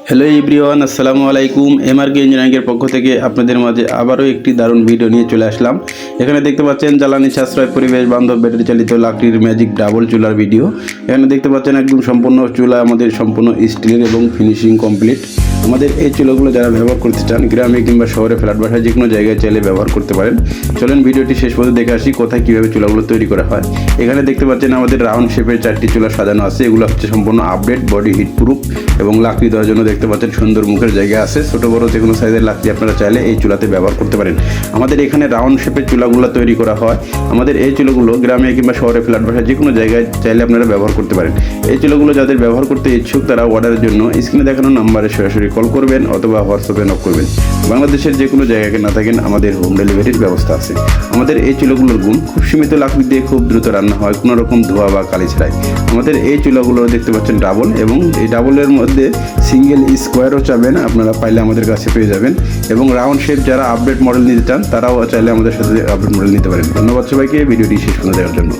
Hello everyone, আসসালামু আলাইকুম। এমআরকে ইঞ্জিনিয়ারিংয়ের পক্ষ থেকে আপনাদের মাঝে আবারও একটি দারুণ ভিডিও নিয়ে চলে আসলাম। এখানে দেখতে পাচ্ছেন জ্বালানি সাশ্রয় পরিবেশ বান্ধব ব্যাটারি চালিত লাকড়ির ম্যাজিক ডাবল চুলার ভিডিও। এখানে দেখতে পাচ্ছেন একদম সম্পূর্ণ চুলা আমাদের সম্পূর্ণ স্টিলের এবং ফিনিশিং কমপ্লিট। আমাদের এই চুলাগুলো যারা ব্যবহার করতে চান, গ্রামে কিংবা শহরে ফ্ল্যাট বাসায় যে কোনো জায়গায় চাইলে ব্যবহার করতে পারেন। চলেন ভিডিওটি শেষ পর্যন্ত দেখে আসি কোথায় কীভাবে চুলাগুলো তৈরি করা হয়। এখানে দেখতে পাচ্ছেন আমাদের রাউন্ড শেপের 4টি চুলা সাজানো আছে। এগুলো হচ্ছে সম্পূর্ণ আপডেট, বডি হিট প্রুফ এবং লাকড়ি দেওয়ার জন্য দেখতে পাচ্ছেন সুন্দর মুখের জায়গা আছে। ছোটো বড়ো যে কোনো সাইজের লাকড়ি আপনারা চাইলে এই চুলাতে ব্যবহার করতে পারেন। আমাদের এখানে রাউন্ড শেপের চুলাগুলো তৈরি করা হয়। আমাদের এই চুলাগুলো গ্রামে কিংবা শহরে ফ্ল্যাট বাসায় যে কোনো জায়গায় চাইলে আপনারা ব্যবহার করতে পারেন। এই চুলাগুলো যাদের ব্যবহার করতে ইচ্ছুক তারা অর্ডারের জন্য স্ক্রিনে দেখানো নাম্বারে সরাসরি কল করবেন অথবা হোয়াটসঅ্যাপে নক করবেন। বাংলাদেশের যে কোনো জায়গায় না থাকেন আমাদের হোম ডেলিভারির ব্যবস্থা আছে। আমাদের এই চুলাগুলোর গুণ খুব সীমিত লাকড়ি দিয়ে খুব দ্রুত রান্না হয়, কোনো রকম ধোয়া বা কালি ছাড়াই। আমাদের এই চুলাগুলো দেখতে পাচ্ছেন ডাবল, এবং এই ডাবলের মধ্যে সিঙ্গেল স্কোয়ারও চাবেন আপনারা পাইলে আমাদের কাছে পেয়ে যাবেন। এবং রাউন্ড শেপ যারা আপডেট মডেল নিতে চান তারাও চাইলে আমাদের সাথে আপডেট মডেল নিতে পারেন। ধন্যবাদ সবাইকে ভিডিওটি শেষ করে দেওয়ার জন্য।